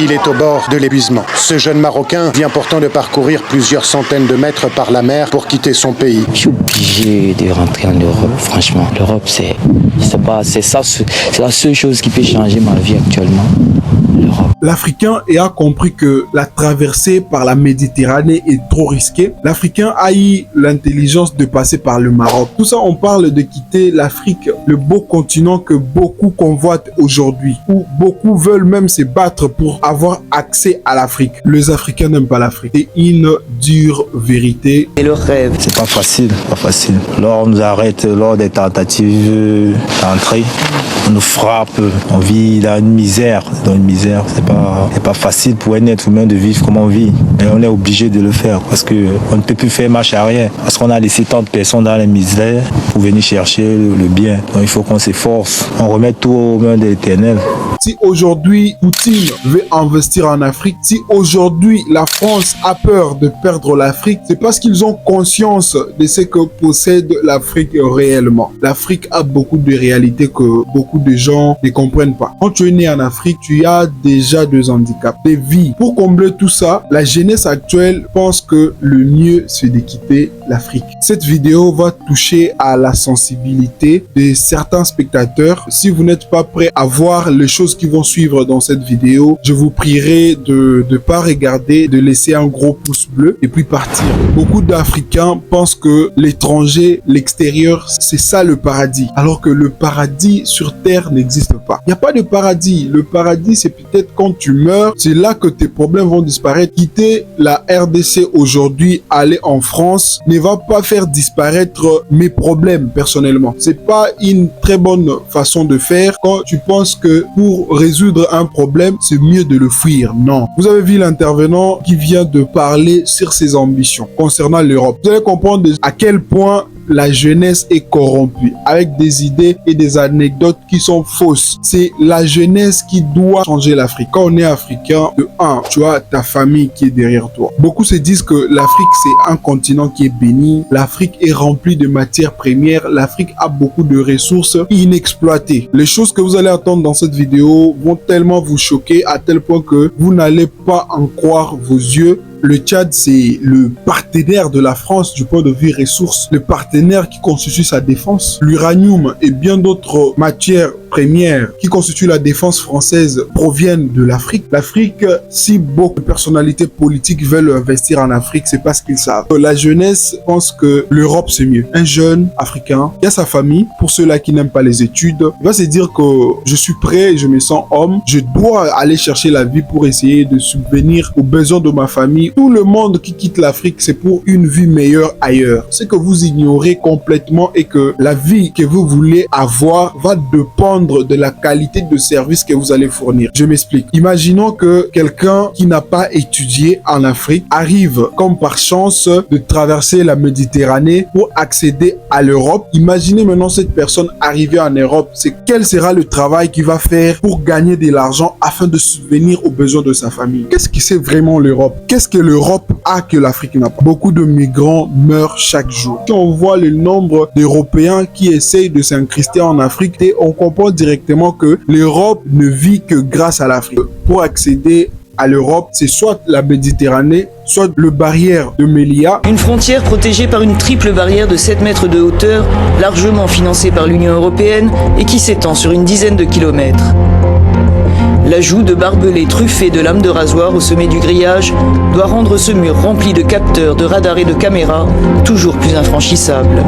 Il est au bord de l'épuisement. Ce jeune Marocain vient pourtant de parcourir plusieurs centaines de mètres par la mer pour quitter son pays. Je suis obligé de rentrer en Europe, franchement. L'Europe, c'est la seule chose qui peut changer ma vie actuellement. L'Africain a compris que la traversée par la Méditerranée est trop risquée. L'Africain a eu l'intelligence de passer par le Maroc. Tout ça, on parle de quitter l'Afrique, le beau continent que beaucoup convoitent aujourd'hui, où beaucoup veulent même se battre pour avoir accès à l'Afrique. Les Africains n'aiment pas l'Afrique. C'est une dure vérité. Et le rêve. C'est pas facile. Là, on nous arrête lors des tentatives d'entrée. On nous frappe, on vit dans une misère. C'est pas facile pour un être humain de vivre comme on vit. Mais on est obligé de le faire parce qu'on ne peut plus faire marche arrière. Parce qu'on a laissé tant de personnes dans la misère pour venir chercher le bien. Donc il faut qu'on s'efforce. On remet tout aux mains de l'Éternel. Si aujourd'hui Poutine veut investir en Afrique, si aujourd'hui la France a peur de perdre l'Afrique, c'est parce qu'ils ont conscience de ce que possède l'Afrique réellement. L'Afrique a beaucoup de réalités que beaucoup de gens ne comprennent pas. Quand tu es né en Afrique, tu as déjà deux handicaps, des vies. Pour combler tout ça, la jeunesse actuelle pense que le mieux c'est de quitter l'Afrique. Cette vidéo va toucher à la sensibilité de certains spectateurs. Si vous n'êtes pas prêt à voir les choses qui vont suivre dans cette vidéo, je vous prierai de ne pas regarder, de laisser un gros pouce bleu et puis partir. Beaucoup d'Africains pensent que l'étranger, l'extérieur, c'est ça le paradis. Alors que le paradis sur terre n'existe pas. Il n'y a pas de paradis. Le paradis, c'est peut-être quand tu meurs, c'est là que tes problèmes vont disparaître. Quitter la RDC aujourd'hui, aller en France, ne va pas faire disparaître mes problèmes personnellement. C'est pas une très bonne façon de faire quand tu penses que pour résoudre un problème, c'est mieux de le fuir. Non. Vous avez vu l'intervenant qui vient de parler sur ses ambitions concernant l'Europe. Vous allez comprendre à quel point la jeunesse est corrompue avec des idées et des anecdotes qui sont fausses. C'est la jeunesse qui doit changer l'Afrique. Quand on est africain, de un, tu as ta famille qui est derrière toi. Beaucoup se disent que l'Afrique, c'est un continent qui est béni. L'Afrique est remplie de matières premières. L'Afrique a beaucoup de ressources inexploitées. Les choses que vous allez entendre dans cette vidéo vont tellement vous choquer à tel point que vous n'allez pas en croire vos yeux. Le Tchad, c'est le partenaire de la France du point de vue ressources, le partenaire qui constitue sa défense. L'uranium et bien d'autres matières premières qui constituent la défense française proviennent de l'Afrique. L'Afrique, si beaucoup de personnalités politiques veulent investir en Afrique, c'est parce qu'ils savent. La jeunesse pense que l'Europe, c'est mieux. Un jeune africain qui a sa famille, pour ceux-là qui n'aiment pas les études, il va se dire que je suis prêt, je me sens homme, je dois aller chercher la vie pour essayer de subvenir aux besoins de ma famille. Tout le monde qui quitte l'Afrique, c'est pour une vie meilleure ailleurs. Ce que vous ignorez complètement est que la vie que vous voulez avoir va dépendre de la qualité de service que vous allez fournir. Je m'explique. Imaginons que quelqu'un qui n'a pas étudié en Afrique arrive comme par chance de traverser la Méditerranée pour accéder à l'Europe. Imaginez maintenant cette personne arrivée en Europe. C'est quel sera le travail qu'il va faire pour gagner de l'argent afin de subvenir aux besoins de sa famille. Qu'est-ce que c'est vraiment l'Europe? Qu'est-ce que l'Europe a que l'Afrique n'a pas? Beaucoup de migrants meurent chaque jour. Quand on voit le nombre d'Européens qui essayent de s'incruster en Afrique, et on comprend directement que l'Europe ne vit que grâce à l'Afrique. Pour accéder à l'Europe, c'est soit la Méditerranée, soit le barrière de Melilla. Une frontière protégée par une triple barrière de 7 mètres de hauteur, largement financée par l'Union européenne et qui s'étend sur une dizaine de kilomètres. L'ajout de barbelés truffés de lames de rasoir au sommet du grillage doit rendre ce mur rempli de capteurs, de radars et de caméras toujours plus infranchissable.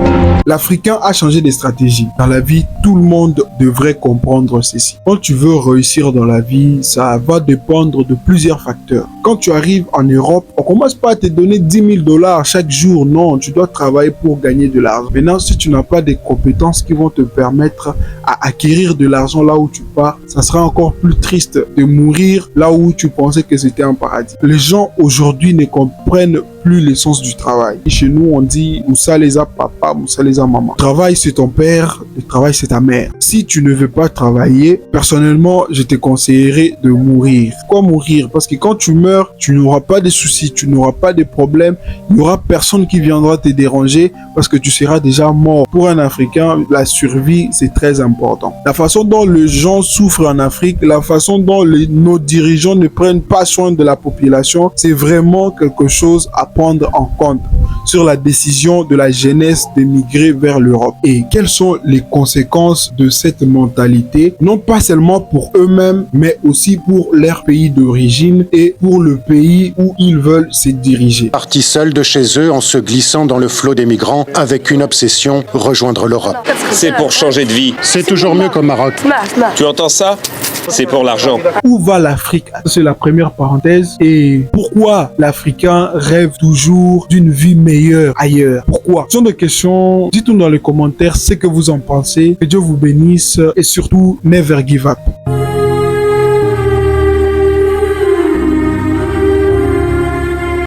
L'Africain a changé de stratégie. Dans la vie, tout le monde devrait comprendre ceci. Quand tu veux réussir dans la vie, ça va dépendre de plusieurs facteurs. Quand tu arrives en Europe, on commence pas à te donner 10 000 $ chaque jour. Non, tu dois travailler pour gagner de l'argent. Maintenant, si tu n'as pas des compétences qui vont te permettre à acquérir de l'argent là où tu pars, ça sera encore plus triste de mourir là où tu pensais que c'était un paradis. Les gens aujourd'hui ne comprennent plus le sens du travail. Et chez nous, on dit Moussa les a papa, Moussa les a maman. Le travail, c'est ton père, le travail, c'est ta mère. Si tu ne veux pas travailler, personnellement, je te conseillerais de mourir. Pourquoi mourir? Parce que quand tu meurs, tu n'auras pas de soucis, tu n'auras pas de problèmes, il n'y aura personne qui viendra te déranger parce que tu seras déjà mort. Pour un Africain, la survie, c'est très important. La façon dont les gens souffrent en Afrique, la façon dont nos dirigeants ne prennent pas soin de la population, c'est vraiment quelque chose à prendre en compte sur la décision de la jeunesse d'émigrer vers l'Europe. Et quelles sont les conséquences de cette mentalité, non pas seulement pour eux-mêmes, mais aussi pour leur pays d'origine et pour le pays où ils veulent se diriger. Partis seuls de chez eux en se glissant dans le flot des migrants avec une obsession, rejoindre l'Europe. C'est pour changer de vie. C'est toujours mieux qu'au Maroc. Tu entends ça? C'est pour l'argent. Où va l'Afrique? C'est la première parenthèse. Et pourquoi l'Africain rêve toujours d'une vie meilleure ailleurs? Pourquoi? Ce sont des questions. Dites-nous dans les commentaires ce que vous en pensez. Que Dieu vous bénisse et surtout, never give up.